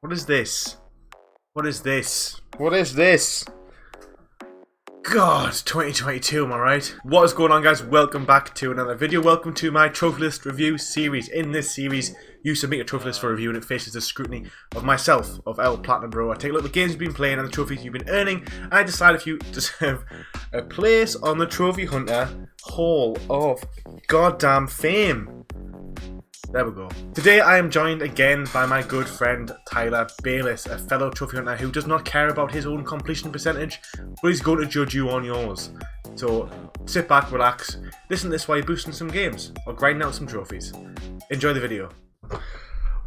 What is this? What is this? What is this? God, 2022, am I right? What is going on, guys? Welcome back to another video. Welcome to my trophy list review series. In this series, you submit a trophy list for review and it faces the scrutiny of myself, of PlatinumBro. I take a look at the games you've been playing and the trophies you've been earning, and I decide if you deserve a place on the Trophy Hunter Hall of Goddamn Fame. There we go. Today I am joined again by my good friend Tyler Baylis, a fellow trophy hunter who does not care about his own completion percentage, but he's going to judge you on yours. So sit back, relax, listen to this while you're boosting some games or grinding out some trophies. Enjoy the video.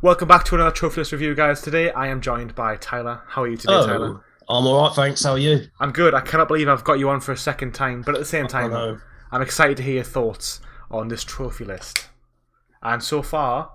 Welcome back to another trophy list review, guys. Today I am joined by Tyler. How are you today, Tyler? I'm alright, thanks. How are you? I'm good. I cannot believe I've got you on for a second time, but at the same time, I'm excited to hear your thoughts on this trophy list. And so far,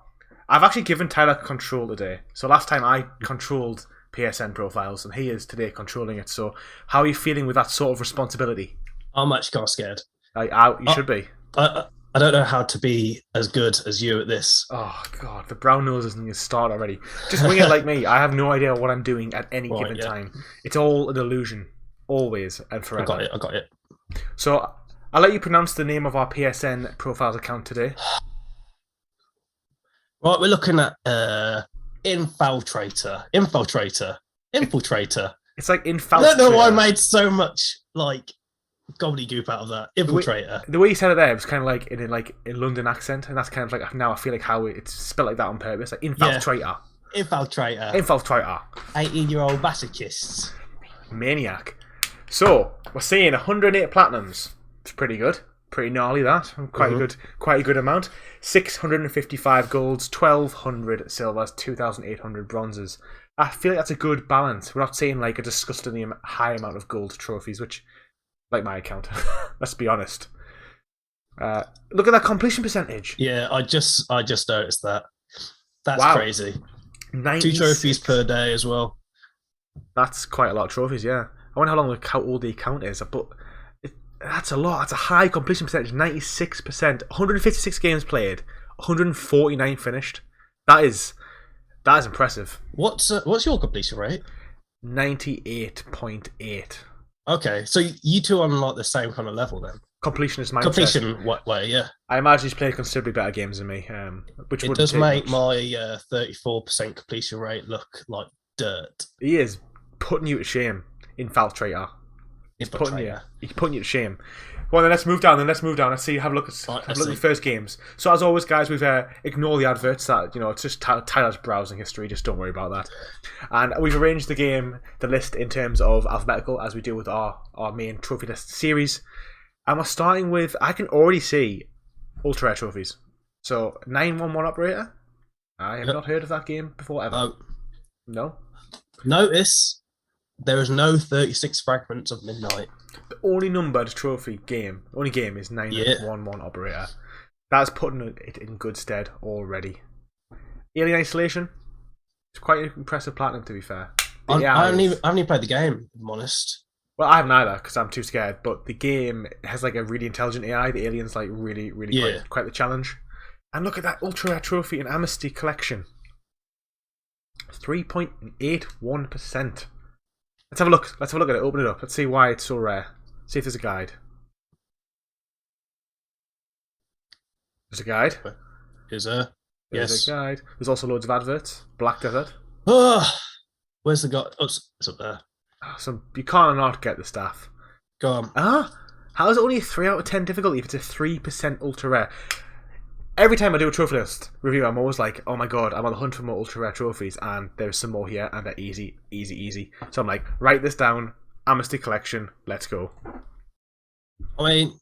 I've actually given Tyler control today. So last time I controlled PSN profiles, and he is today controlling it. So how are you feeling with that sort of responsibility? I'm actually kind of scared. You should be. I don't know how to be as good as you at this. Oh, God. The brown nose isn't going to start already. Just wing it like me. I have no idea what I'm doing at any given time. It's all an illusion. Always and forever. I got it. So I'll let you pronounce the name of our PSN profiles account today. Right, we're looking at Infiltrator. It's like Infiltrator. I don't know why I made so much gobbledygook out of that. Infiltrator. The way you said it there was kind of like in London accent, and that's kind of like now I feel like how it's spelled like that on purpose, like Infiltrator. Yeah. Infiltrator. 18-year-old masochists. Maniac. So we're seeing 108 platinums. It's pretty good. Pretty gnarly, that. Quite a good amount. 655 golds, 1,200 silvers, 2,800 bronzes. I feel like that's a good balance. We're not seeing like a disgustingly high amount of gold trophies, which, like my account, let's be honest. Look at that completion percentage. Yeah, I just noticed that. That's crazy. 96. 2 trophies per day as well. That's quite a lot of trophies, yeah. I wonder how old the account is, but that's a lot. That's a high completion percentage. 96%. 156 games played. 149 finished. That is impressive. What's your completion rate? 98.8. Okay, so you two are on like the same kind of level then. Completion is my what way? Yeah. I imagine he's played considerably better games than me. Which it does make my 34% completion rate look like dirt. He is putting you to shame, Infiltrator. He's putting you to shame. Well, then let's move down. Let's see. Have a look at the first games. So as always, guys, we've ignore the adverts. That it's just Tyler's browsing history. Just don't worry about that. And we've arranged the list in terms of alphabetical, as we do with our main trophy list series. And we're starting with, I can already see ultra rare trophies. So 911 operator. I have not heard of that game before ever. No. Notice there is no 36 fragments of midnight. The only numbered game is 911 operator. That's putting it in good stead already. Alien Isolation. It's quite an impressive platinum, to be fair. I haven't even played the game, if I'm honest. Well, I haven't either because I'm too scared. But the game has like a really intelligent AI. The alien's like really quite the challenge. And look at that ultra rare trophy in Amnesty Collection. 3.81%. Let's have a look. Let's have a look at it. Open it up. Let's see why it's so rare. See if there's a guide. There's a guide. Is there? There's a guide. There's also loads of adverts. Black Desert. Where's the guide? Oh, it's up there. So you can't not get the staff. Go on. How is it only a 3 out of 10 difficulty if it's a 3% ultra rare? Every time I do a trophy list review, I'm always like, oh my god, I'm on the hunt for more ultra rare trophies, and there's some more here, and they're easy. So I'm like, write this down, Amnesty Collection, let's go. I mean,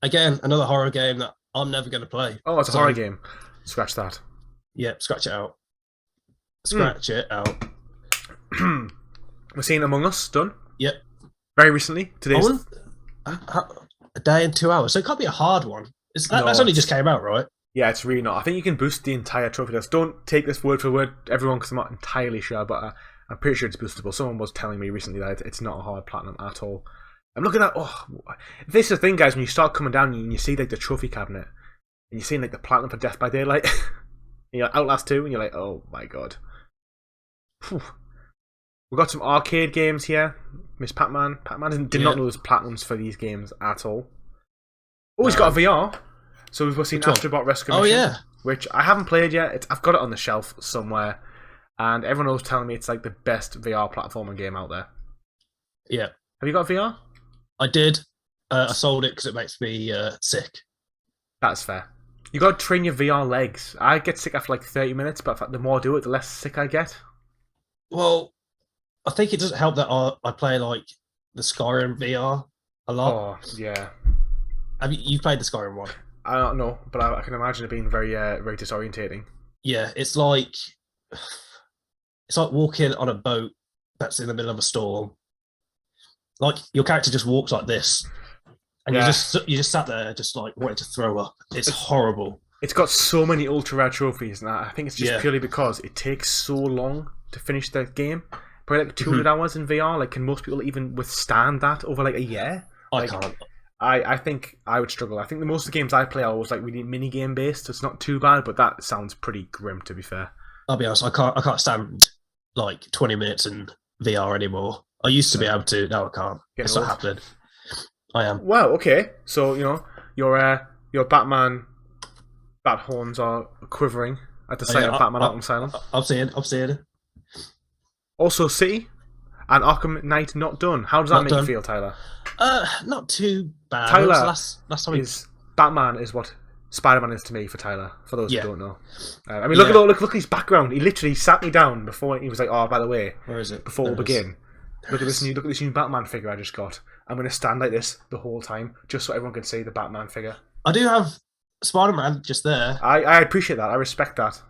again, another horror game that I'm never going to play. Oh, it's a horror game. Scratch that. Yeah, scratch it out. Scratch it out. We're seeing Among Us done. Yep. Very recently. Today's a day and 2 hours, so it can't be a hard one. That's only just came out, right? Yeah, it's really not. I think you can boost the entire trophy list. Don't take this word for word, everyone, because I'm not entirely sure, but I'm pretty sure it's boostable. Someone was telling me recently that it's not a hard platinum at all. I'm looking at this is the thing, guys. When you start coming down and you see like the trophy cabinet, and you're seeing like the platinum for Death by Daylight, and you're like Outlast 2, and you're like, oh my god. We've got some arcade games here. Miss Pac-Man. Pac-Man did not know there's platinums for these games at all. Oh, he's got a VR. So we've seen Astrobot Rescue Mission, which I haven't played yet. I've got it on the shelf somewhere, and everyone was telling me it's like the best VR platforming game out there. Yeah. Have you got VR? I did. I sold it because it makes me sick. That's fair. You got to train your VR legs. I get sick after like 30 minutes, but the more I do it, the less sick I get. Well, I think it doesn't help that I play like the Skyrim VR a lot. Oh, yeah. Have you played the Skyrim one? I don't know, but I can imagine it being very, very disorientating. Yeah, it's like walking on a boat that's in the middle of a storm. Like your character just walks like this, and you just sat there, just like wanting to throw up. It's horrible. It's got so many ultra rare trophies, and I think it's just purely because it takes so long to finish the game. Probably like 200 hours in VR. Like, can most people even withstand that over like a year? I can't. I think I would struggle. I think the most of the games I play are always like really mini game based, so it's not too bad. But that sounds pretty grim, to be fair. I'll be honest. I can't stand like 20 minutes in VR anymore. I used to be able to. Now I can't. It's not happening. I am. Well, okay. So your Batman bat horns are quivering at the sight of Batman Arkham Asylum. I'm seeing. Also, City and Arkham Knight not done. How does that make you feel, Tyler? Not too bad. Tyler, last time Batman is what Spider-Man is to me for Tyler. For those who don't know, I mean, look at his background. He literally sat me down before he was like, "Oh, by the way, where is it? Before we begin, look at this new Batman figure I just got. I'm going to stand like this the whole time, just so everyone can see the Batman figure." I do have Spider-Man just there. I appreciate that. I respect that.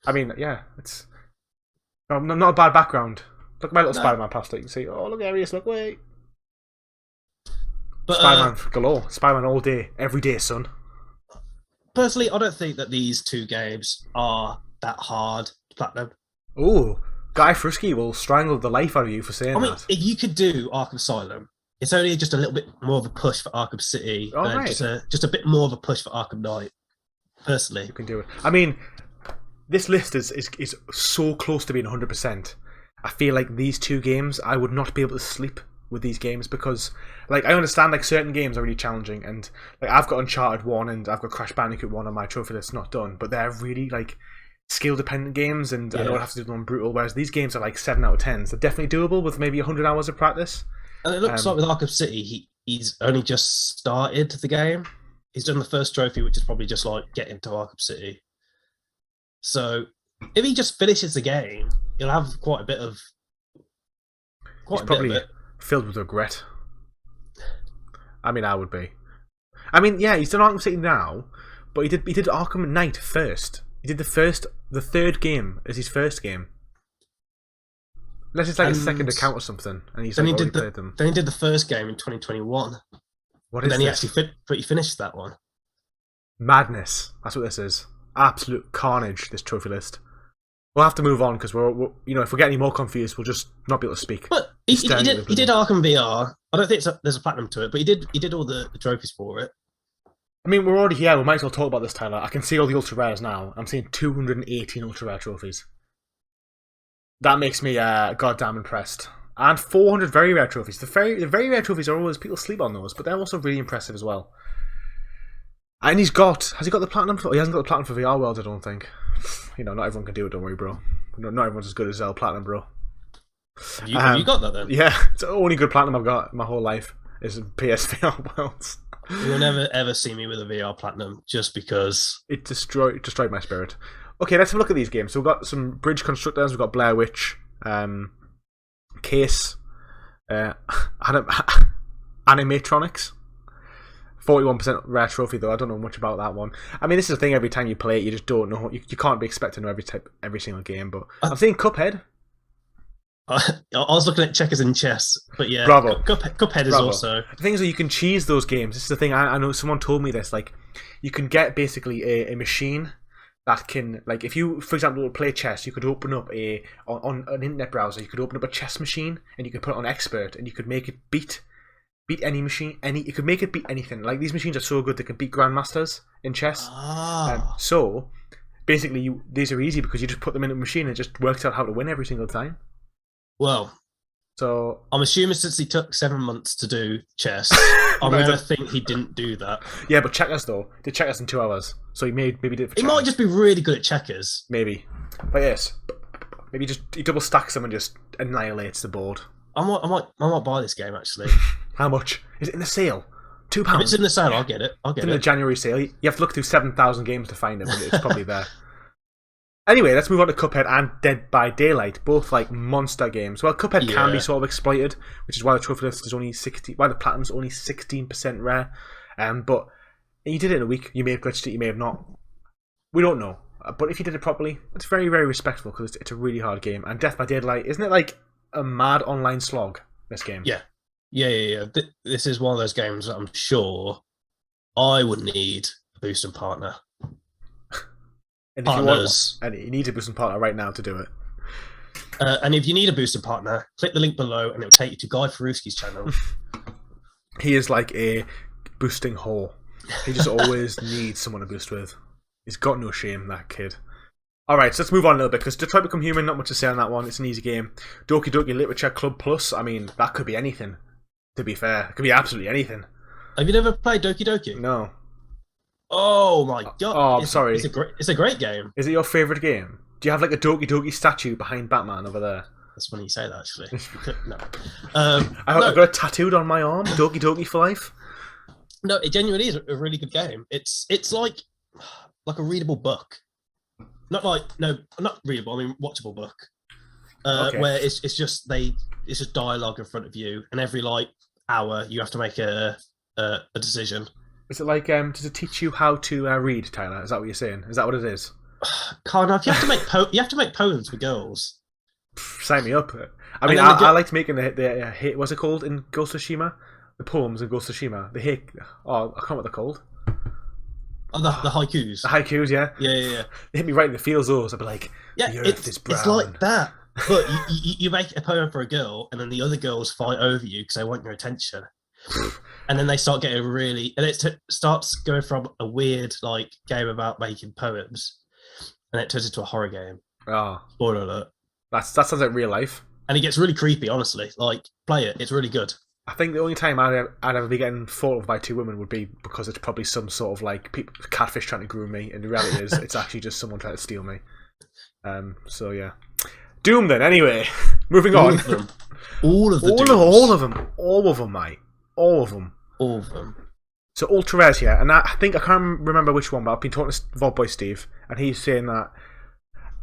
I mean, yeah, it's not a bad background. Look at my little Spider-Man poster. You can see, oh, look, Arius, look, wait. But, Spider-Man galore. Spider-Man all day, every day, son. Personally, I don't think that these two games are that hard to platinum. Ooh, Guy Frisky will strangle the life out of you for saying that. I mean, if you could do Arkham Asylum, it's only just a little bit more of a push for Arkham City, and just a bit more of a push for Arkham Knight. Personally, you can do it. I mean, this list is so close to being 100%. I feel like these two games, I would not be able to sleep with these games because, like, I understand like certain games are really challenging, and like I've got Uncharted 1 and I've got Crash Bandicoot 1 on my trophy list not done, but they're really like skill dependent games, and I know I have to do them on brutal. Whereas these games are like 7 out of 10s. They're definitely doable with maybe 100 hours of practice. And it looks like with Arkham City, he's only just started the game. He's done the first trophy, which is probably just like get into Arkham City. So if he just finishes the game, he'll have quite a bit of. He's probably filled with regret. I mean, I would be. I mean, yeah, he's done Arkham City now, but he did Arkham Knight first. He did the third game as his first game. Unless it's like a second account or something, and he's like already played them. Then he did the first game in 2021. What is then this? He finished that one. Madness. That's what this is. Absolute carnage. This trophy list. We'll have to move on because we're if we get any more confused, we'll just not be able to speak. But he did Arkham VR. I don't think there's a platinum to it, but he did all the trophies for it. I mean, we're already here. We might as well talk about this, Tyler. I can see all the ultra rares now. I'm seeing 218 ultra rare trophies. That makes me goddamn impressed. And 400 very rare trophies. The very rare trophies are always, people sleep on those, but they're also really impressive as well. And has he got the platinum? He hasn't got the platinum for VR World, I don't think. Not everyone can do it, don't worry, bro. Not everyone's as good as PlatinumBro. Have you got that then? Yeah, it's the only good platinum I've got my whole life is PSVR Worlds. You'll never ever see me with a VR platinum just because it destroyed my spirit. Okay, let's have a look at these games. So we've got some Bridge Constructors, we've got Blair Witch, Case, Animatronics. 41% rare trophy though. I don't know much about that one. I mean, this is the thing. Every time you play it, you just don't know. You can't be expecting to know every single game. But I'm seeing Cuphead. I was looking at checkers and chess, but yeah, Bravo. Cuphead is also. The thing is that you can cheese those games. This is the thing. I know someone told me this. Like, you can get basically a machine that can, like, if you, for example, play chess, you could open up on an internet browser. You could open up a chess machine and you could put it on expert, and you could make it beat any machine. You could make it beat anything. Like, these machines are so good they can beat grandmasters in chess. Ah. So basically these are easy because you just put them in a machine and it just works out how to win every single time. Well, so I'm assuming since he took 7 months to do chess, I'm going to think he didn't do that. Yeah, but checkers though, they check us in 2 hours, so he maybe did it for He checkers. might just be really good at checkers. Maybe, but yes, maybe he double stacks them and just annihilates the board. I might buy this game actually. How much is it in the sale? £2. If it's in the sale, I'll get it. It's in the January sale. You have to look through 7,000 games to find it, but it's probably there. Anyway, let's move on to Cuphead and Dead by Daylight, both like monster games. Well, Cuphead can be sort of exploited, which is why the trophy list is only why the platinum's only 16% rare. But you did it in a week. You may have glitched it, you may have not. We don't know. But if you did it properly, it's very, very respectful because it's a really hard game. And Death by Daylight, isn't it like a mad online slog? This game. Yeah. This is one of those games that I'm sure I would need a boosting partner. And if you want one, and you need a boosting partner right now to do it. And if you need a boosting partner, click the link below and it'll take you to Guy Ferruski's channel. He is like a boosting whore. He just always needs someone to boost with. He's got no shame, that kid. Alright, so let's move on a little bit, because Detroit Become Human, not much to say on that one. It's an easy game. Doki Doki Literature Club Plus, I mean, that could be anything, to be fair. It could be absolutely anything. Have you never played Doki Doki? No. Oh my god. Oh, I'm sorry. It's a great game. Is it your favourite game? Do you have like a Doki Doki statue behind Batman over there? That's funny you say that, actually. No. I've got it tattooed on my arm, Doki Doki for life. No, it genuinely is a really good game. It's like a readable book. Not readable, I mean watchable book. Where it's just dialogue in front of you, and every like hour you have to make a decision. Is it like does it teach you how to read, Tyler? Is that what you're saying? Is that what it is? Kind of. You have to make poems for girls. Sign me up. I mean, I liked making the what's it called in Ghost of Tsushima? The poems in Ghost of Tsushima. I can't remember what they're called. Oh, the haikus. The haikus, yeah. Yeah. They hit me right in the feels. I'd be like, yeah, the earth is brown. It's like that. But you make a poem for a girl, and then the other girls fight over you because they want your attention. And then they start getting really, and it starts going from a weird like game about making poems, and it turns into a horror game. Oh, spoiler alert! That sounds like real life, and it gets really creepy. Honestly, like play it; it's really good. I think the only time I'd ever be getting fought over by two women would be because it's probably some sort of like catfish trying to groom me, and the reality is it's actually just someone trying to steal me. So yeah, Doom then. Anyway, moving on. All of them, mate. All of them. So ultra rares here, and I think I can't remember which one, but I've been talking to Vodboy Steve, and he's saying that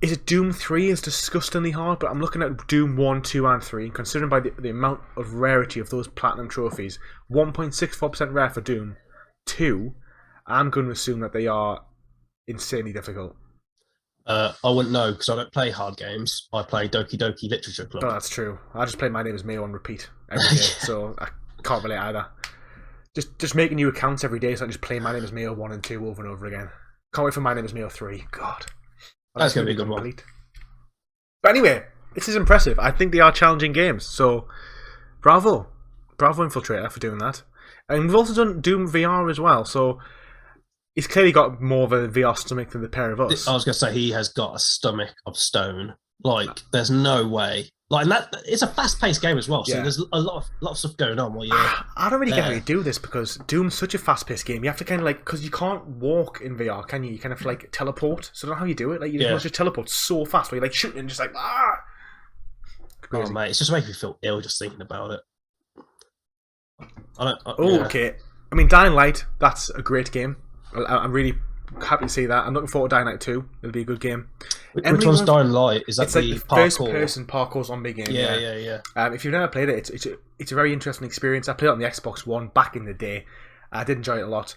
is it Doom 3 is disgustingly hard, but I'm looking at Doom 1, 2, and 3, and considering by the amount of rarity of those platinum trophies, 1.64% rare for Doom 2, I'm going to assume that they are insanely difficult. I wouldn't know because I don't play hard games. I play Doki Doki Literature Club. Oh, that's true. I just play My Name Is Mayo on repeat every day, so I can't relate either. Just making new accounts every day, so I just play My Name Is Mayo 1 and 2 over and over again. Can't wait for My Name Is Mayo 3. God. That's going to be a good one. But anyway, this is impressive. I think they are challenging games, so bravo. Bravo Infiltrator for doing that. And we've also done Doom VR as well, so he's clearly got more of a VR stomach than the pair of us. I was going to say, he has got a stomach of stone. Like, there's no way. Like, and that it's a fast-paced game as well, so there's a lot of stuff going on while you're I don't really get how you do this, because Doom's such a fast-paced game. You have to kind of like, because you can't walk in VR, can you? You kind of like teleport. So I don't know how you do it. Like, you just teleport so fast, where you're like shooting and just like, Oh, mate, it's just making me feel ill just thinking about it. Okay. I mean, Dying Light, that's a great game. I'm really happy to see that. I'm looking forward to Dying Light 2. It'll be a good game. Which one's Dying Light? Is that it's like the first-person parkour zombie game. Yeah. If you've never played it, it's a very interesting experience. I played it on the Xbox One back in the day. I did enjoy it a lot.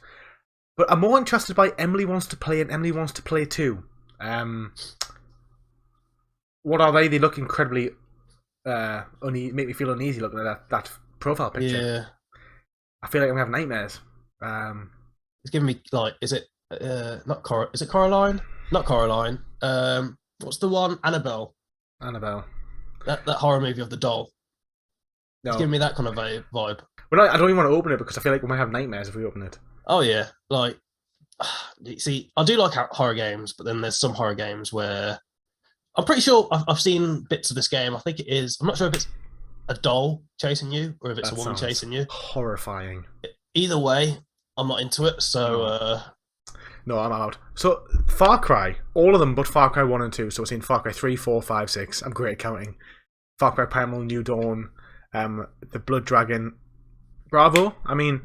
But I'm more interested by Emily Wants to Play and Emily Wants to Play 2. What are they? They look incredibly... make me feel uneasy looking at that profile picture. Yeah. I feel like I'm going to have nightmares. It's giving me, like, is it Coraline? Not Coraline. What's the one? Annabelle. That horror movie of the doll. No. It's giving me that kind of vibe. Well, I don't even want to open it because I feel like we might have nightmares if we open it. Oh yeah, like see, I do like horror games, but then there's some horror games where I'm pretty sure I've seen bits of this game. I think it is. I'm not sure if it's a doll chasing you or if it's That a woman sounds chasing you. horrifying. Either way, I'm not into it. So no, I'm out. So Far Cry, all of them, but Far Cry 1 and 2. So we're seeing Far Cry 3, 4, 5, 6. I'm great at counting. Far Cry Primal, New Dawn, the Blood Dragon. Bravo. I mean,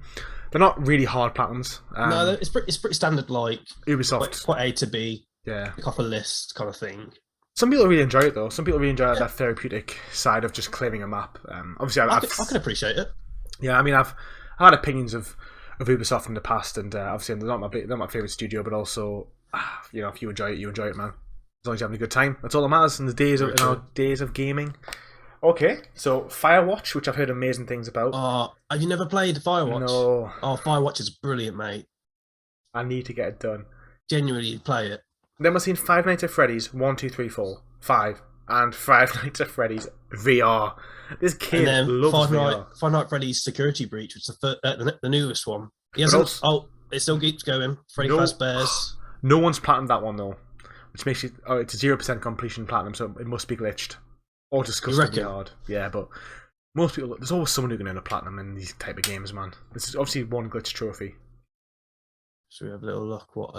they're not really hard patterns. no, it's pretty standard, like Ubisoft. quite A to B, Yeah. pick off a list kind of thing. Some people really enjoy it though. Some people really enjoy that therapeutic side of just clearing a map. Obviously, I can appreciate it. Yeah, I mean, I've had opinions of Ubisoft in the past, and obviously they're not my favorite studio, but also, you know, if you enjoy it, man. As long as you're having a good time, that's all that matters in our days of gaming. Okay, so Firewatch, which I've heard amazing things about. Have you never played Firewatch? No. Oh, Firewatch is brilliant, mate. I need to get it done. Genuinely, play it. Then we're seeing Five Nights at Freddy's 1, 2, 3, 4, 5, and Five Nights at Freddy's VR. This kid loves VR. Five Nights at Freddy's Security Breach, which is the newest one. He hasn't. It still keeps going. Freddy Fazbear's. No one's platinumed that one though, which makes it. Oh, it's a 0% completion platinum, so it must be glitched or disgustingly hard. Yeah, but most people. There's always someone who can earn a platinum in these type of games, man. This is obviously one glitch trophy. Should we have a little look? What?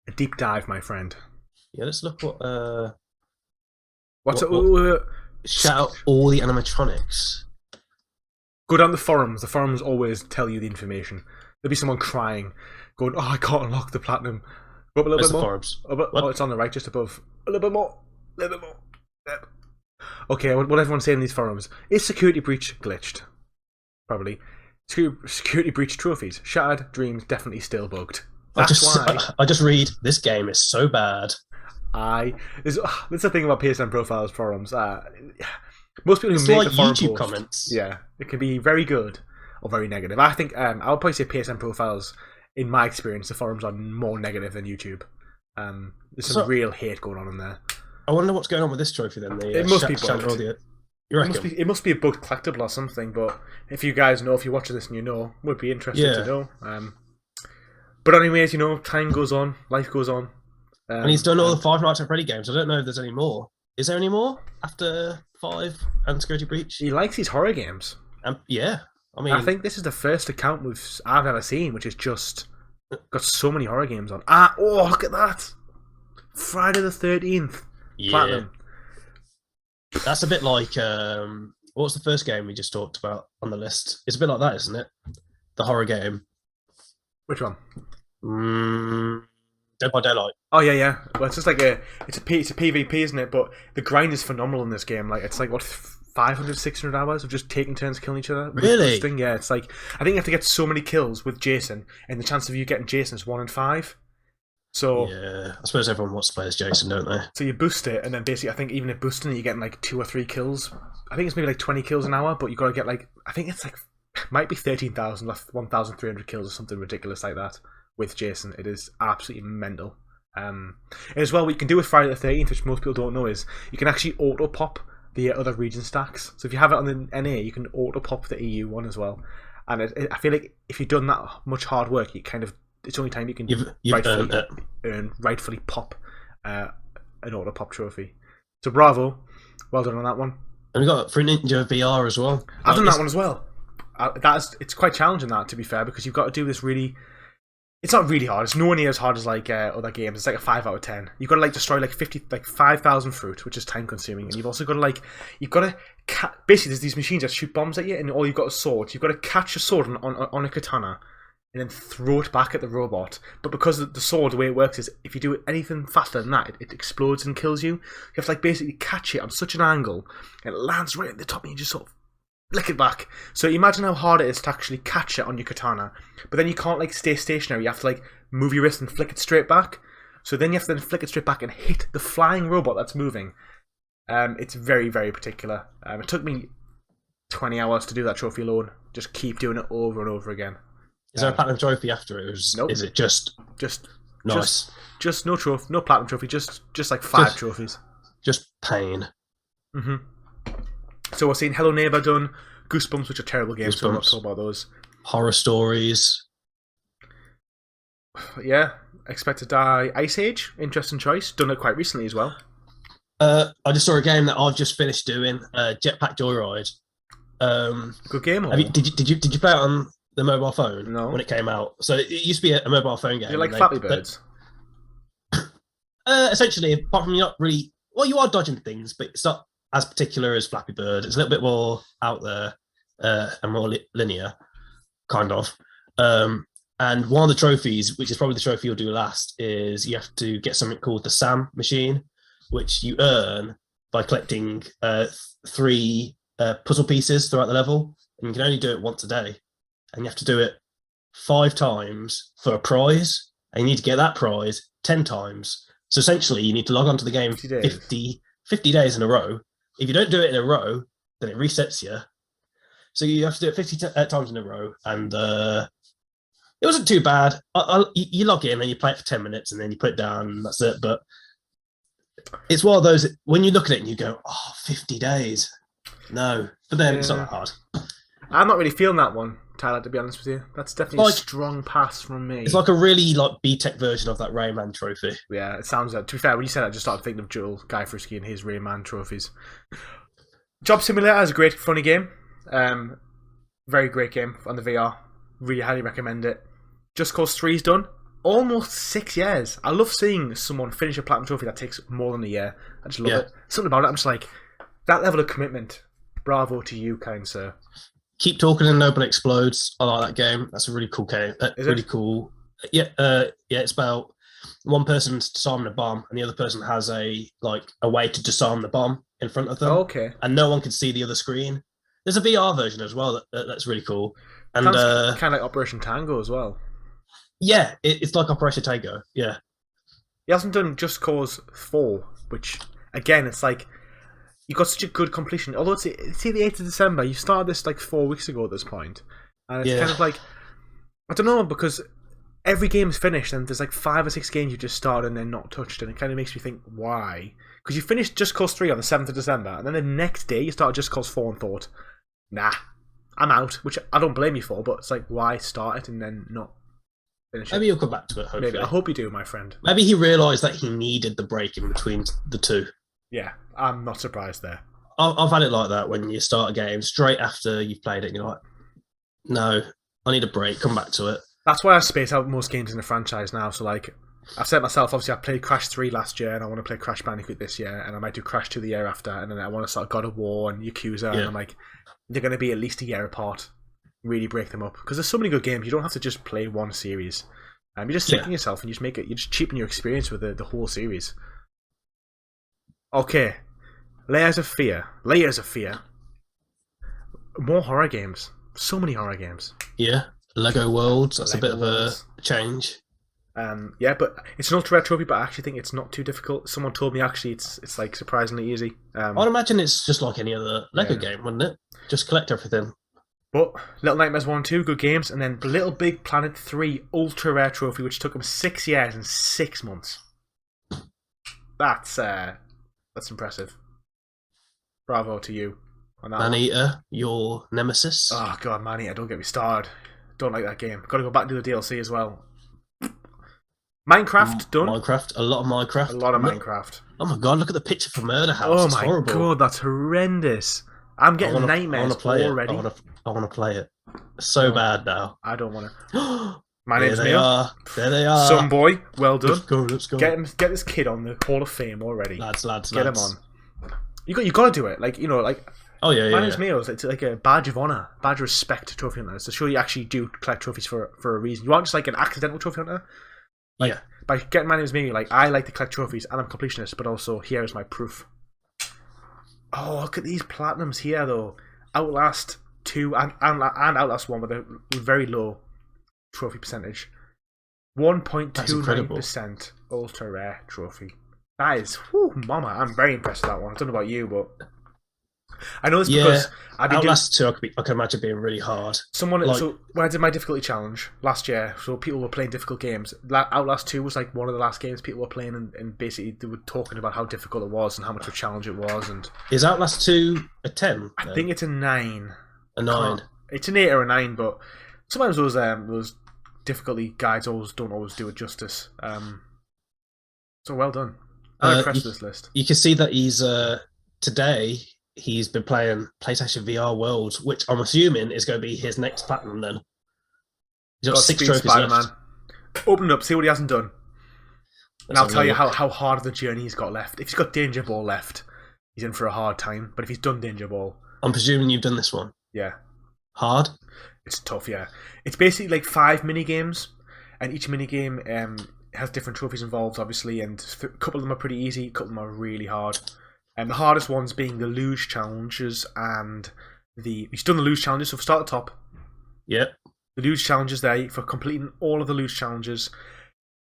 A deep dive, my friend. Yeah, let's look what. Shout out all the animatronics. Go down the forums. The forums always tell you the information. There'll be someone crying, going, "Oh, I can't unlock the platinum." Go up a little bit more. Forums? Oh, it's on the right, just above. A little bit more. A little bit more. Yep. Okay, what everyone's saying in these forums is security breach glitched. Probably. Security breach trophies. Shattered dreams definitely still bugged. That's why. I just read this game is so bad. That's the thing about PSN profiles forums. Most people who make a forum YouTube post, comments. Yeah, it can be very good or very negative. I think I would probably say PSN profiles. In my experience, the forums are more negative than YouTube. There's some real hate going on in there. I wonder what's going on with this trophy then. It must be bugged. You reckon? It must be a bugged collectible or something. But if you guys know, if you're watching this and you know, would be interested to know. But anyways, you know, time goes on, life goes on. And he's done all the Five Nights at Freddy games. I don't know if there's any more. Is there any more after 5 and Security Breach? He likes these horror games. Yeah. I mean, I think this is the first account I've ever seen, which is just got so many horror games on. Oh, look at that! Friday the 13th. Yeah. Platinum. That's a bit like what was the first game we just talked about on the list? It's a bit like that, isn't it? The horror game. Which one? Dead by Daylight. Oh yeah. Well, it's just like it's a PvP, isn't it? But the grind is phenomenal in this game. Like it's like what 500, 600 hours of just taking turns killing each other. Really? Yeah. It's like I think you have to get so many kills with Jason, and the chance of you getting Jason is 1 in 5. So yeah, I suppose everyone wants to play as Jason, don't they? So you boost it, and then basically I think even at boosting it, you're getting like 2 or 3 kills. I think it's maybe like 20 kills an hour, but you got to get like I think it's like might be 13,000, 1,300 kills or something ridiculous like that with Jason. It is absolutely mental. And as well, what you can do with Friday the 13th, which most people don't know, is you can actually auto pop the other region stacks. So if you have it on the NA, you can auto pop the EU one as well. And I feel like if you've done that much hard work, it's the only time you can rightfully pop an auto pop trophy. So bravo, well done on that one. And we got Free Ninja VR as well. I've done that one as well. It's quite challenging, that, to be fair, because you've got to do this really. It's not really hard. It's nowhere near as hard as like other games. It's like a 5 out of 10. You've got to like destroy like 5,000 fruit, which is time consuming, and you've also got to basically there's these machines that shoot bombs at you, and all you've got is swords. You've got to catch a sword on a katana, and then throw it back at the robot. But because the sword, the way it works is, if you do anything faster than that, it explodes and kills you. You have to like basically catch it on such an angle, and it lands right at the top, and you just sort of flick it back. So imagine how hard it is to actually catch it on your katana. But then you can't like stay stationary. You have to like move your wrist and flick it straight back. So then you have to then flick it straight back and hit the flying robot that's moving. It's very, very particular. It took me 20 hours to do that trophy alone. Just keep doing it over and over again. Is there a platinum trophy after it? Nope. Is it just nice? Just no trophy, no platinum trophy. Just like 5 trophies. Just pain. So we're seeing Hello Neighbor done, Goosebumps, which are terrible games, so I'm not talking about those. Horror Stories. Yeah, Expect to Die Ice Age. Interesting choice. Done it quite recently as well. I just saw a game that I've just finished doing, Jetpack Joyride. Good game, or? Did you play it on the mobile phone No. when it came out? So it used to be a mobile phone game. Do you like Flappy Birds? Essentially, apart from you're not really, well, you are dodging things, but it's not as particular as Flappy Bird. It's a little bit more out there and more linear, kind of. And one of the trophies, which is probably the trophy you'll do last, is you have to get something called the SAM machine, which you earn by collecting 3 puzzle pieces throughout the level, and you can only do it once a day, and you have to do it 5 times for a prize, and you need to get that prize 10 times. So essentially, you need to log onto the game 50 days in a row. If you don't do it in a row, then it resets you. So you have to do it 50 times in a row, and it wasn't too bad. You log in and you play it for 10 minutes, and then you put it down, and that's it. But it's one of those, when you look at it and you go, 50 days. No. But then it's not that hard. I'm not really feeling that one, Tyler, to be honest with you. That's definitely a strong pass from me. It's like a really B-Tech version of that Rayman trophy. Yeah, it sounds like, to be fair, when you said that, I just started thinking of Joel Guy Frisky and his Rayman trophies. Job Simulator is a great, funny game. Very great game on the VR. Really highly recommend it. Just Cause 3's done. Almost 6 years. I love seeing someone finish a platinum trophy that takes more than a year. I just love it. Something about it, I'm just like, that level of commitment. Bravo to you, kind sir. Keep Talking and Nobody Explodes. I like that game. That's a really cool game. Really cool. Yeah, it's about one person's disarming a bomb, and the other person has a way to disarm the bomb in front of them. Okay. And no one can see the other screen. There's a VR version as well that's really cool. And kind of like Operation Tango as well. Yeah, it's like Operation Tango. Yeah. He hasn't done Just Cause 4, which again, it's like you got such a good completion. Although it's the 8th of December, you started this 4 weeks ago at this point, and it's kind of like, I don't know, because every game is finished and there's 5 or 6 games you just started and then not touched, and it kind of makes me think why. Because you finished Just Cause 3 on the 7th of December, and then the next day you started Just Cause 4 and thought, nah, I'm out, which I don't blame you for, but it's why start it and then not finish it? Maybe you'll come back to it, hopefully. Maybe. I hope you do, my friend. Maybe he realised that he needed the break in between the two. Yeah, I'm not surprised there. I've had it like that when you start a game straight after you've played it and you're like, no, I need a break, come back to it. That's why I space out most games in the franchise now. So I've set myself, obviously I played Crash 3 last year and I want to play Crash Bandicoot this year, and I might do Crash 2 the year after, and then I want to start God of War and Yakuza, and I'm like, they're going to be at least a year apart. Really break them up. Because there's so many good games, you don't have to just play one series. You're just sticking yourself and you just cheapen your experience with the whole series. Okay. Layers of Fear. More horror games. So many horror games. Yeah. Lego Worlds. That's a bit of a change. Yeah, but it's an ultra rare trophy, but I actually think it's not too difficult. Someone told me actually it's surprisingly easy. I'd imagine it's just like any other Lego game, wouldn't it? Just collect everything. But Little Nightmares 1 and 2, good games, and then Little Big Planet 3 ultra rare trophy, which took him 6 years and 6 months. That's impressive. Bravo to you on that. Maneater, your nemesis. Oh god, Maneater, don't get me started. Don't like that game. Got to go back to the DLC as well. Minecraft done. A lot of Minecraft. A lot of Minecraft. Oh my god, look at the picture for Murder House. Oh it's my horrible. god, that's horrendous. I'm getting nightmares already. I want to play it. So bad now. I don't want to. My name's There Neil. they are. Some boy, well done. Let's go. Get this kid on the Hall of Fame already. Lads. Get him on. You got to do it. Oh yeah. My name's Neil. It's like a badge of honor, badge of respect to trophy hunters. To show you actually do collect trophies for a reason. You aren't just an accidental trophy hunter. By getting My Name's Neil, I like to collect trophies and I'm a completionist, but also here is my proof. Oh, look at these platinums here though. Outlast 2 and Outlast 1 with a very low trophy percentage. 1.29% ultra rare trophy. That is, whew, mama, I'm very impressed with that one. I don't know about you, but I know it's because Outlast 2 I can imagine being really hard. So when I did my difficulty challenge last year, so people were playing difficult games. Outlast 2 was one of the last games people were playing, and basically they were talking about how difficult it was and how much of a challenge it was. And is Outlast 2 a 10? I think it's a 9. A 9. It's an 8 or a 9, but sometimes those difficulty guides don't always do it justice. So well done. I'm impressed with this list. You can see that he's today he's been playing PlayStation VR Worlds, which I'm assuming is going to be his next platinum. Then he's got 6 trophies left. Open it up, see what he hasn't done, and I'll tell you how hard of the journey he's got left. If he's got Danger Ball left, he's in for a hard time. But if he's done Danger Ball, I'm presuming you've done this one. Yeah. Hard? It's tough, yeah. It's basically like 5 mini games, and each mini game has different trophies involved, obviously, and a couple of them are pretty easy, a couple of them are really hard. And the hardest ones being the luge challenges and he's done the luge challenges, so if we start at the top. Yep. The luge challenges there, for completing all of the luge challenges.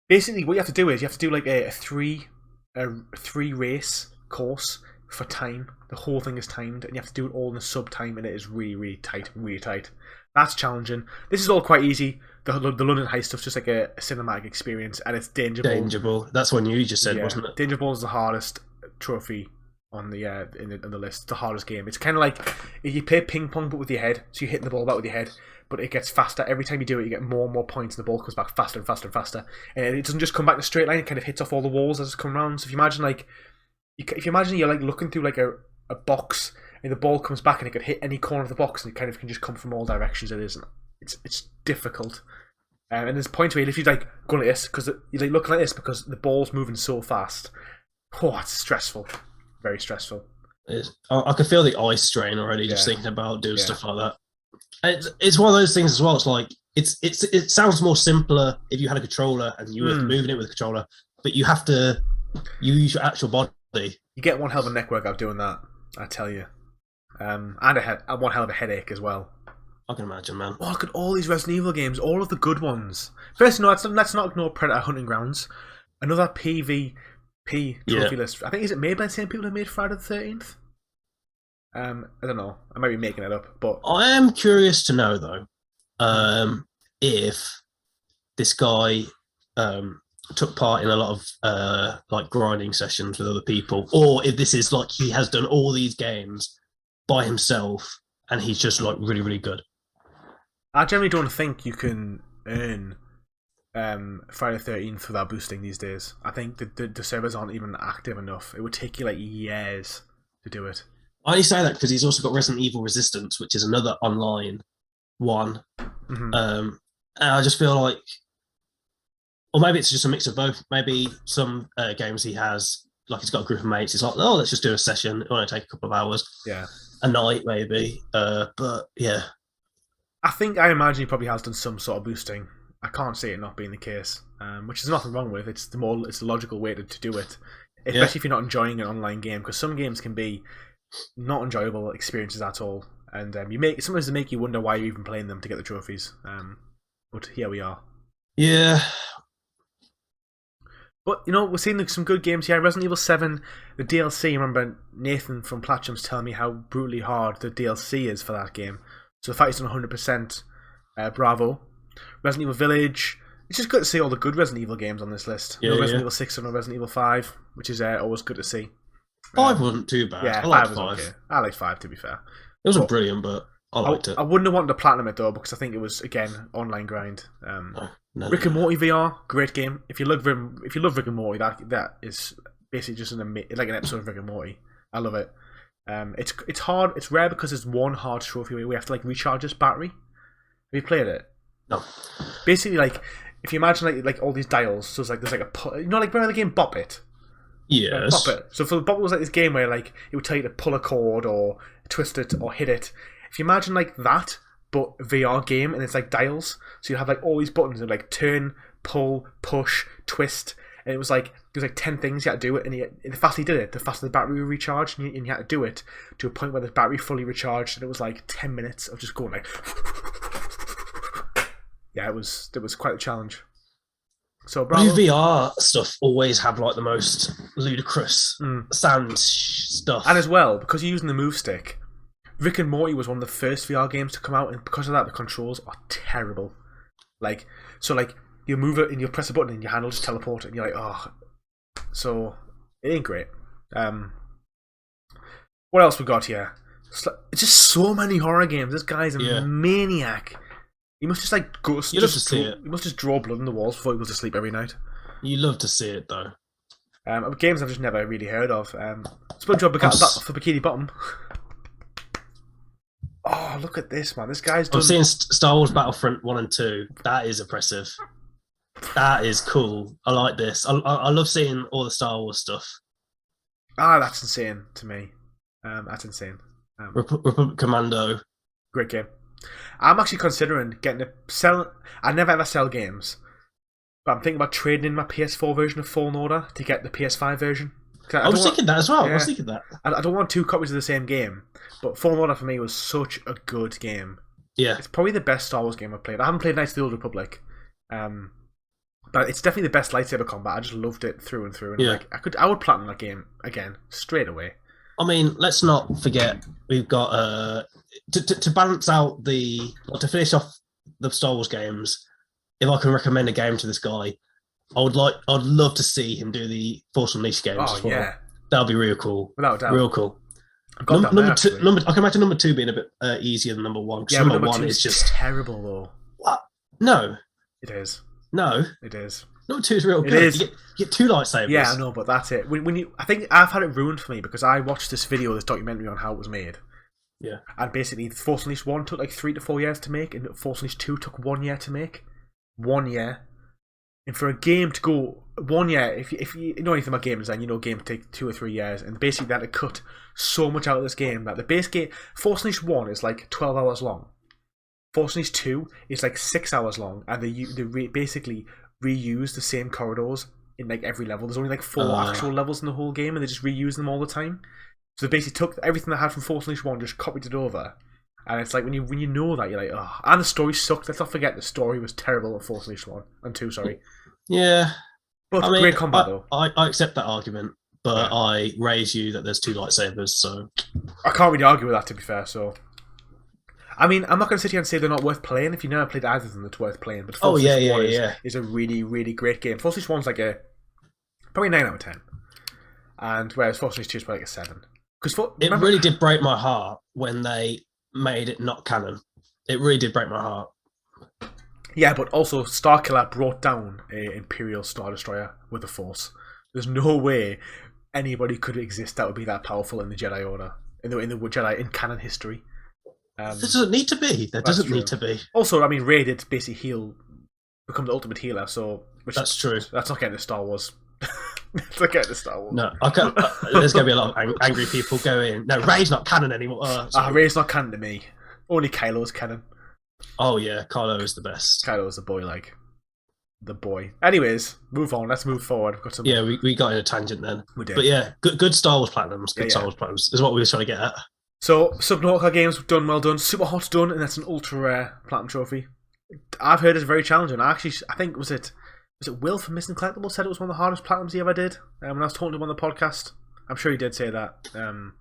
Basically, what you have to do is you have to do like a three race course for time. The whole thing is timed, and you have to do it all in a sub time, and it is really, really tight, really tight. That's challenging. This is all quite easy. The London Heist stuff's just like a cinematic experience, and it's Danger Ball. Danger Ball. That's one you just said, wasn't it? Danger Ball is the hardest trophy on the in the list. It's the hardest game. It's kind of like if you play ping pong but with your head, so you're hitting the ball back with your head, but it gets faster every time you do it. You get more and more points, and the ball comes back faster and faster and faster, and it doesn't just come back in a straight line. It kind of hits off all the walls as it's coming around. So if you imagine you're like looking through like a box, and the ball comes back, and it could hit any corner of the box, and it kind of can just come from all directions. It's difficult. And there's points where if you like going like this, because you're like looking like this because the ball's moving so fast. Oh, it's stressful. Very stressful. I can feel the eye strain already just thinking about doing stuff like that. It's one of those things as well. It's like it sounds more simpler if you had a controller and you were moving it with a controller, but you have to use your actual body. You get one hell of a neck workout doing that, I tell you. And one hell of a headache as well. I can imagine, man. Oh, look at all these Resident Evil games, all of the good ones. First, let's not ignore Predator Hunting Grounds. Another PvP trophy list. I think, is it made by the same people who made Friday the 13th? I don't know. I might be making it up, but I am curious to know though, if this guy took part in a lot of like grinding sessions with other people, or if this is like he has done all these games by himself and he's just like really, really good. I generally don't think you can earn Friday the 13th without boosting these days. I think the servers aren't even active enough. It would take you like years to do it. I only say that because he's also got Resident Evil Resistance, which is another online one. Mm-hmm. And I just feel like, or maybe it's just a mix of both. Maybe some games he has, like he's got a group of mates, it's like, oh, let's just do a session. It won't take a couple of hours. Yeah. A night, maybe. But yeah. I imagine he probably has done some sort of boosting. I can't see it not being the case, which there's nothing wrong with. It's the logical way to do it, especially if you're not enjoying an online game, because some games can be not enjoyable experiences at all, and sometimes they make you wonder why you're even playing them to get the trophies. But here we are. Yeah. But we're seeing some good games here. Resident Evil 7, the DLC. I remember Nathan from Platinum's telling me how brutally hard the DLC is for that game. So the fact he's done 100%, bravo. Resident Evil Village. It's just good to see all the good Resident Evil games on this list. Resident Evil 6 and no Resident Evil 5, which is always good to see. 5 wasn't too bad. Yeah, I liked 5 was 5. okay. I liked 5, to be fair. It wasn't brilliant, but I liked it. I wouldn't have wanted to platinum it though, because I think it was, again, online grind. Rick and Morty VR, great game. If you love Rick and Morty, that is basically just like an episode of Rick and Morty. I love it. It's hard. It's rare because there's one hard trophy where we have to like recharge this battery. Have you played it? No. Basically, like if you imagine like all these dials, so it's like there's like like remember the game Bop It? Yes. Bop It. So for Bop It was like this game where like it would tell you to pull a cord or twist it or hit it. If you imagine like that, but VR game, and it's like dials, so you have like all these buttons and like turn, pull, push, twist, and it was like 10 things you had to do it, and the faster you did it, the faster the battery would recharge, and you had to do it to a point where the battery fully recharged, and it was like 10 minutes of just going like yeah, it was quite a challenge. So bravo. VR stuff always have like the most ludicrous sound stuff, and as well because you're using the move stick. Rick and Morty was one of the first VR games to come out, and because of that, the controls are terrible. Like you move it and you press a button and your hand will just teleport, and you're like, oh. So it ain't great. What else we got here? It's just so many horror games. This guy's a maniac. He must just like go. You love to see it. He must just draw blood on the walls before he goes to sleep every night. You love to see it though. Games I've just never really heard of. SpongeBob for Bikini Bottom. Oh, look at this, man! This guy's done. I'm seeing Star Wars Battlefront 1 and 2. That is impressive. That is cool. I like this. I love seeing all the Star Wars stuff. That's insane to me. That's insane. Republic Commando. Great game. I'm actually considering getting a sell. I never ever sell games, but I'm thinking about trading in my PS4 version of Fallen Order to get the PS5 version. I was thinking that as well. Yeah, I was thinking that. I don't want 2 copies of the same game, but Fallen Order for me was such a good game. Yeah, it's probably the best Star Wars game I've played. I haven't played Knights of the Old Republic, but it's definitely the best lightsaber combat. I just loved it through and through. And yeah, I would platinum that game again straight away. I mean, let's not forget we've got to balance out to finish off the Star Wars games. If I can recommend a game to this guy, I'd love to see him do the Force Unleashed games as well. Yeah, that'd be real cool. Without a doubt, real cool. Number 2, I can imagine number 2 being a bit easier than number 1. Yeah, number 1 is just terrible though. What? No, it is. No, it is. Number 2 is real good. It is. You get 2 lightsabers. Yeah, I know, but that's it. I think I've had it ruined for me because I watched this documentary on how it was made. Yeah. And basically, Force Unleashed 1 took like 3 to 4 years to make, and Force Unleashed 2 took 1 year to make. 1 year. And for a game to go 1 year, if you know anything about game design, you know games take 2 or 3 years, and basically they had to cut so much out of this game that the base game, Force Unleashed 1 is like 12 hours long. Force Unleashed 2 is like 6 hours long, and they basically reuse the same corridors in like every level. There's only like 4 actual levels in the whole game, and they just reuse them all the time. So they basically took everything they had from Force Unleashed 1, just copied it over. And it's like when you know that, you're like, oh. And the story sucked. Let's not forget the story was terrible in Force Unleashed 1 and 2, sorry. Yeah. But I mean, great combat though. I accept that argument, but I raise you that there's 2 lightsabers, so I can't really argue with that, to be fair, so I mean, I'm not going to sit here and say they're not worth playing. If you never played either of them, it's worth playing. But Force Unleashed 1 is a really, really great game. Force Unleashed 1's like probably 9 out of 10. And whereas Force Unleashed 2 is probably like a 7. It really did break my heart when they made it not canon. It really did break my heart. Yeah, but also Starkiller brought down an Imperial Star Destroyer with the Force. There's no way anybody could exist that would be that powerful in the Jedi Order, in the Jedi in canon history. There doesn't need to be. There doesn't need to be. Also, I mean, Rey did basically become the ultimate healer, so that's true. That's not getting to Star Wars. That's not getting to Star Wars. No, there's going to be a lot of angry people going, no, Rey's not canon anymore. Rey's not canon to me. Only Kylo's canon. Oh yeah, Kylo is the best. Kylo's the boy, like the boy. Anyways, move on. Let's move forward. We've got some. Yeah, we got in a tangent then. We did. But yeah, good Star Wars platinums. Good Star Wars platinums is what we were trying to get at. So Subnautica games done, well done. Super Hot's done, and that's an ultra rare platinum trophy. I've heard it's very challenging. I think was it Will from Missing Collectibles said it was one of the hardest platinums he ever did. When I was talking to him on the podcast, I'm sure he did say that. Do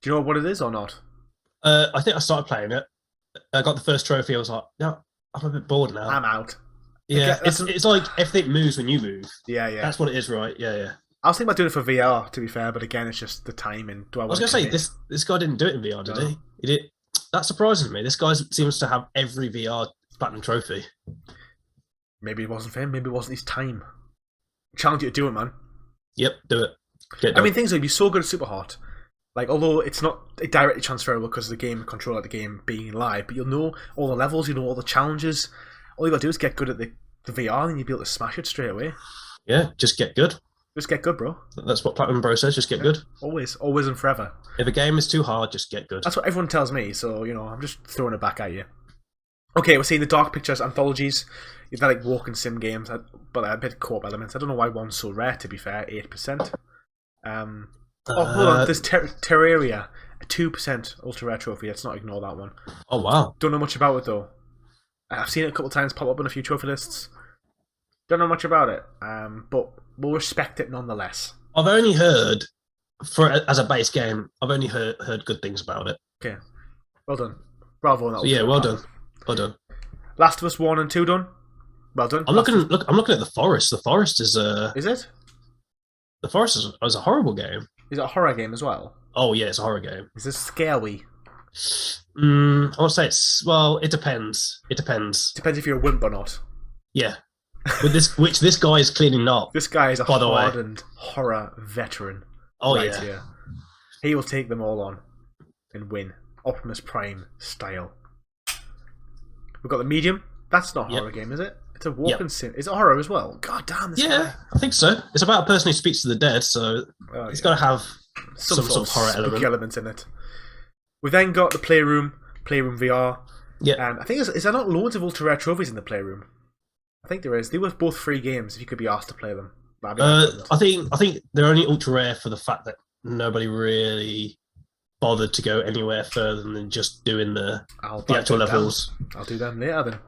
you know what it is or not? I think I started playing it. I got the first trophy. I was like, no, I'm a bit bored now. I'm out. Yeah, it's like everything moves when you move. Yeah. That's what it is, right? Yeah. I was thinking about doing it for VR, to be fair, but again, it's just the time and I was going to say, this guy didn't do it in VR, did he? He did. That surprises me. This guy seems to have every VR platinum trophy. Maybe it wasn't for him. Maybe it wasn't his time. Challenge you to do it, man. Yep, do it. I mean, things would be so good at Super Hot. Like, although it's not directly transferable because of the game control of the game being live, but you'll know all the levels, you know all the challenges. All you got to do is get good at the VR, and you'll be able to smash it straight away. Yeah, just get good. Just get good, bro. That's what PlatinumBro says, just get good. Always and forever. If a game is too hard, just get good. That's what everyone tells me, so, I'm just throwing it back at you. Okay, we're seeing the Dark Pictures anthologies. They're like walking sim games, but a bit of co-op elements. I don't know why one's so rare, to be fair, 8%. Hold on, there's Terraria, a 2% ultra rare trophy. Let's not ignore that one. Oh, wow. Don't know much about it, though. I've seen it a couple of times pop up in a few trophy lists. Don't know much about it, but we'll respect it nonetheless. I've only heard, as a base game, I've only heard good things about it. Okay, well done. Bravo on that. So yeah, well done. Well done. Last of Us 1 and 2 done. Well done. I'm looking at The Forest. The Forest is Is it? The Forest is a horrible game. Is it a horror game as well? Oh yeah, it's a horror game. Is it scary? I would say it depends. It depends. Depends if you're a wimp or not. Yeah. Which this guy is clearly not. This guy is a by the way. hardened horror veteran. Oh, right yeah. here. He will take them all on and win. Optimus Prime style. We've got the medium. That's not a horror game, is it? It's a walking sim. Is it horror as well? God damn this guy. I think so. It's about a person who speaks to the dead, so it's got to have some sort of horror elements in it. We've then got the Playroom VR. Yeah. I think is there not loads of ultra rare trophies in the Playroom? I think there is. They were both free games if you could be asked to play them. I think they're only ultra rare for the fact that nobody really bothered to go anywhere further than just doing the actual levels. I'll do them later then.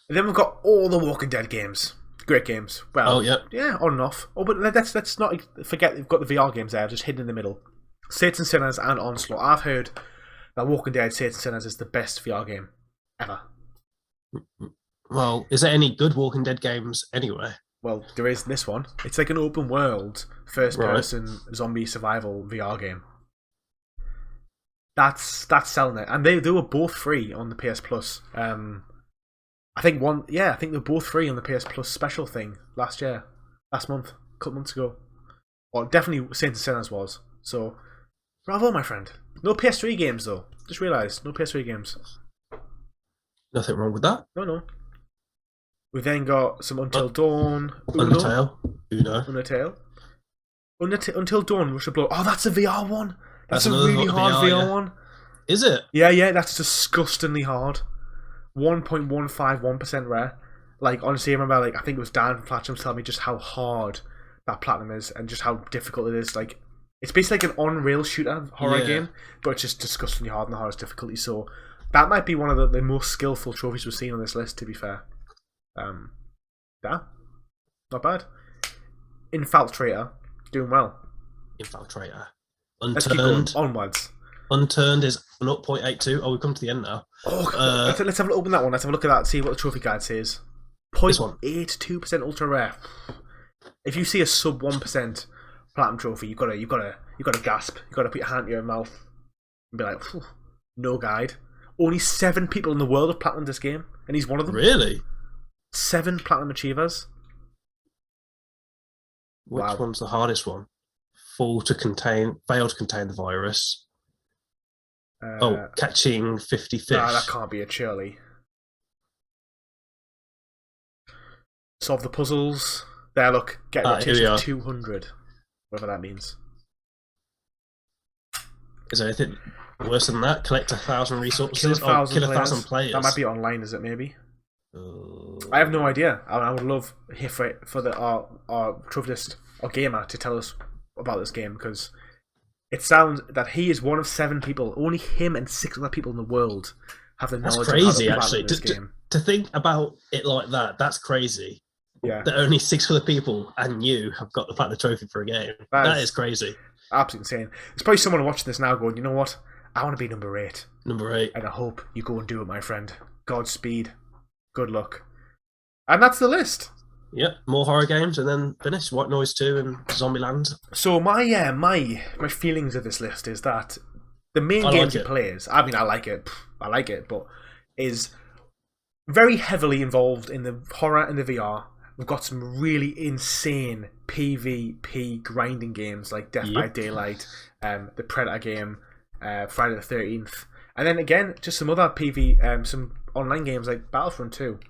And then we've got all the Walking Dead games. Great games. Well, yeah, on and off. Oh, but let's not forget we've got the VR games there, just hidden in the middle. Saints and Sinners and Onslaught. I've heard that Walking Dead Saints and Sinners is the best VR game ever. Well, is there any good Walking Dead games anyway? Well, there is this one. It's like an open world, first-person zombie survival VR game. That's selling it, and they were both free on the PS Plus. I think they're both free on the PS Plus special thing last month, a couple months ago. Or definitely Saints and Sinners was. So, bravo, my friend. No PS3 games though. Just realised, no PS3 games. Nothing wrong with that. No. We've then got some Until Dawn. Uno. Until Dawn, Rush of Blood. Oh, that's a VR one. That's a another really hard VR one. Is it? Yeah, that's disgustingly hard. 1.151% rare. Like, honestly, I remember, I think it was Dan from Platinum telling me just how hard that Platinum is and just how difficult it is. Like, it's basically like an on-rail shooter horror game, but it's just disgustingly hard and the hardest difficulty. So, that might be one of the most skillful trophies we've seen on this list, to be fair. Not bad. Infiltrator, doing well. Infiltrator. Let's keep going. Onwards. Unturned is 0.82. Oh, we've come to the end now. Oh, let's have a open that one. Let's have a look at that. See what the trophy guide says. 0.82% ultra rare. If you see a sub 1% platinum trophy, you gotta gasp. You gotta put your hand to your mouth and be like, no guide. Only 7 people in the world have platinumed this game, and he's one of them. Really? 7 platinum achievers. Which one's the hardest one? Failed to contain the virus. Catching 50 fish. Nah, that can't be it, surely. Solve the puzzles. There, look. Get a reputation of 200. Whatever that means. Is there anything worse than that? Collect 1,000 resources? Kill 1,000 players. That might be online, is it, maybe? I have no idea. I would love for our trophy list or gamer to tell us about this game, because it sounds that he is one of 7 people. Only him and 6 other people in the world have the knowledge. That's crazy, of how to actually. this game. To think about it like that, that's crazy. Yeah. That only 6 other people and you have got the platinum trophy for a game. That is crazy. Absolutely insane. There's probably someone watching this now going, you know what? I want to be number 8. Number 8. And I hope you go and do it, my friend. Godspeed. Good luck. And that's the list. Yep, more horror games and then finish. White Noise 2 and Zombieland. So my feelings of this list is that the main games he plays, I mean, I like it, but is very heavily involved in the horror and the VR. We've got some really insane PvP grinding games like Death by Daylight, the Predator game, Friday the 13th, and then again just some other some online games like Battlefront 2.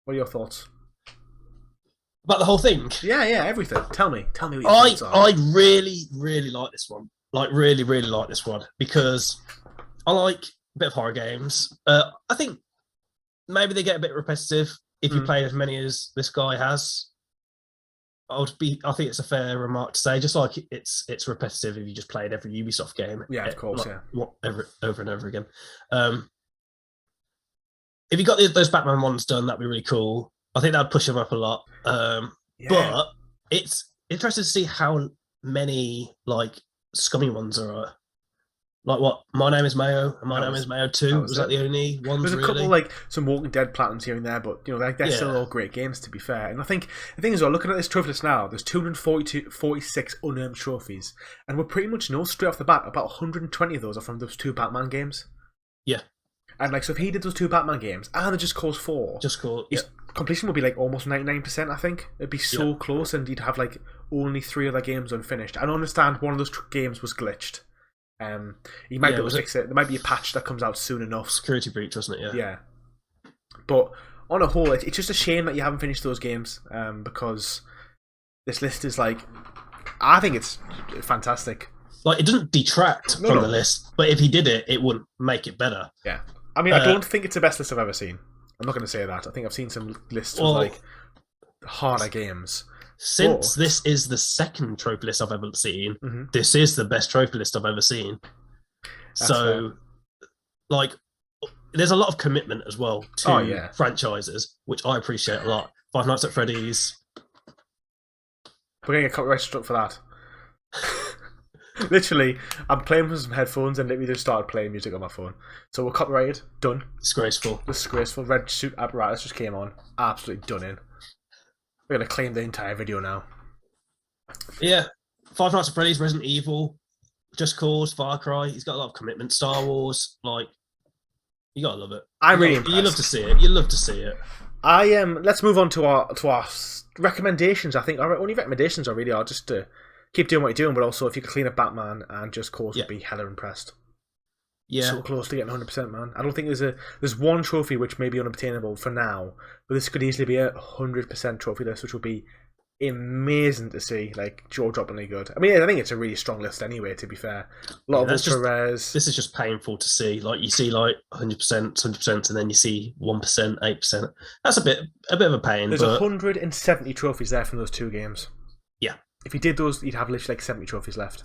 What are your thoughts? About the whole thing? Yeah, everything. Tell me what your thoughts are. I really, really like this one. Like, really, really like this one because I like a bit of horror games. I think maybe they get a bit repetitive if you play as many as this guy has. I think it's a fair remark to say. Just like it's repetitive if you just played every Ubisoft game. Yeah, of course, over and over again. If you got those Batman ones done, that'd be really cool. I think that'd push them up a lot. But it's interesting to see how many scummy ones are Like what? My Name is Mayo and My That Name was- is Mayo 2. that Was was that it. the only ones, There's a really? couple, like, some Walking Dead platinums here and there, but, you know, they're still all great games, to be fair. And I think the thing is, well, looking at this trophy list now, there's 246 unearned trophies, and we pretty much know straight off the bat about 120 of those are from those 2 Batman games. Yeah. And, like, so if he did those 2 Batman games, and the Just Cause 4, his completion would be, like, almost 99%, I think. It'd be so close, and he'd have, like, only 3 other games unfinished. I don't understand one of those games was glitched. He might be able to fix it. There might be a patch that comes out soon enough. Security breach, wasn't it? Yeah. But on a whole, it's just a shame that you haven't finished those games, because this list is, like, I think it's fantastic. Like, it doesn't detract from the list, but if he did it, it wouldn't make it better. Yeah. I mean, I don't think it's the best list I've ever seen. I'm not going to say that. I think I've seen some lists of, like, harder games. Since this is the second trophy list I've ever seen, this is the best trophy list I've ever seen. So, like, there's a lot of commitment as well to franchises, which I appreciate a lot. Five Nights at Freddy's. We're getting a copyright struck for that. Literally, I'm playing with some headphones and literally just started playing music on my phone. So we're copyrighted. Done. Disgraceful. Disgraceful. Red suit apparatus just came on. Absolutely done in. We're going to claim the entire video now. Yeah. Five Nights at Freddy's, Resident Evil, Just Cause, Far Cry. He's got a lot of commitment. Star Wars. Like, you got to love it. I'm really impressed. You love to see it. You love to see it. Let's move on to our recommendations. I think our only recommendations are really are just to keep doing what you're doing, but also if you could clean up Batman and Just Cause, would be hella impressed. Yeah. So close to getting 100%, man. I don't think there's one trophy which may be unobtainable for now, but this could easily be a 100% trophy list, which would be amazing to see, like, jaw-droppingly good. I mean, I think it's a really strong list anyway, to be fair. A lot of ultra rares. This is just painful to see. Like, you see, like, 100%, 100%, and then you see 1%, 8%. That's a bit of a pain. There's 170 trophies there from those 2 games. Yeah. If you did those, you'd have literally like 70 trophies left.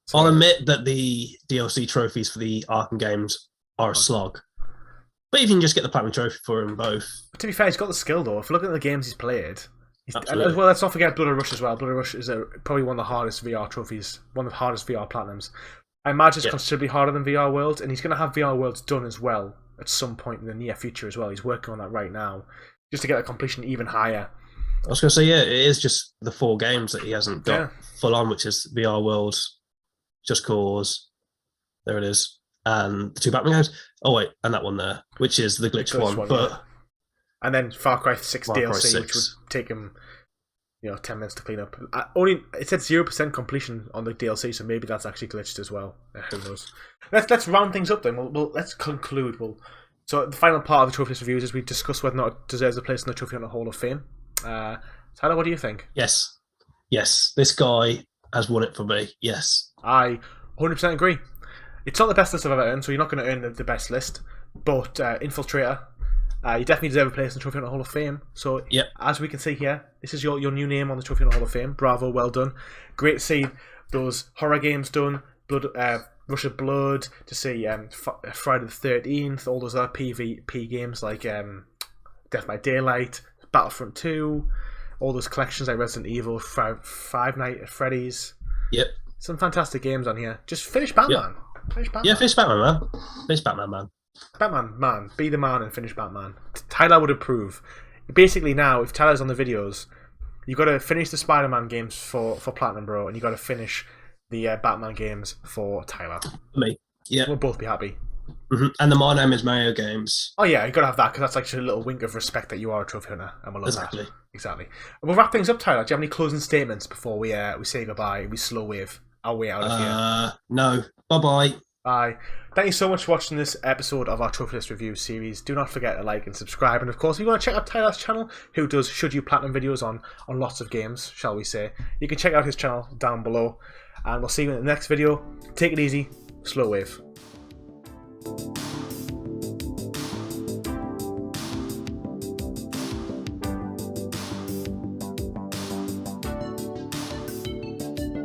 So, I'll admit that the DLC trophies for the Arkham games are a slog. But you can just get the Platinum Trophy for them both. But to be fair, he's got the skill, though. If you look at the games he's played... Well, let's not forget Blood and Rush as well. Blood and Rush is probably one of the hardest VR trophies, one of the hardest VR Platinums. I imagine it's considerably harder than VR Worlds, and he's going to have VR Worlds done as well at some point in the near future as well. He's working on that right now, just to get the completion even higher. I was going to say, yeah, it is just the 4 games that he hasn't got full on, which is VR Worlds, Just Cause, there it is, and the 2 Batman games. Oh wait, and that one there, which is the glitch one. But and then Far Cry 6 DLC, which would take him, 10 minutes to clean up. It said 0% completion on the DLC, so maybe that's actually glitched as well. Who knows? Let's round things up then. Let's conclude. So the final part of the trophy list reviews is we discuss whether or not it deserves a place in the Trophy Hunter Hall of Fame. Tyler, what do you think? Yes, this guy has won it for me. Yes, I 100% agree. It's not the best list I've ever earned, so you're not going to earn the best list. But Infiltrator, you definitely deserve a place in the Trophy Hunter Hall of Fame. So as we can see here, this is your new name on the Trophy Hunter Hall of Fame. Bravo, well done. Great to see those horror games done. Rush of Blood. To see Friday the 13th. All those other PvP games like Death by Daylight, Battlefront 2, all those collections like Resident Evil, Five Nights at Freddy's. Yep. Some fantastic games on here. Just finish Batman. Yep. Finish Batman. Yeah, finish Batman, man. Finish Batman, man. Batman, man. Be the man and finish Batman. Tyler would approve. Basically now, if Tyler's on the videos, you've got to finish the Spider-Man games for PlatinumBro, and you've got to finish the Batman games for Tyler. Me. Yeah. We'll both be happy. Mm-hmm. And the My Name is Mayo games. Oh yeah, you got to have that, because that's actually a little wink of respect that you are a trophy hunter, and we'll love Exactly. that. Exactly. And we'll wrap things up, Tyler. Do you have any closing statements before we say goodbye? We slow wave our way out of here. No. Bye-bye. Bye. Thank you so much for watching this episode of our Trophy List Review series. Do not forget to like and subscribe. And of course, if you want to check out Tyler's channel, who does Should You Platinum videos on lots of games, shall we say, you can check out his channel down below. And we'll see you in the next video. Take it easy. Slow wave.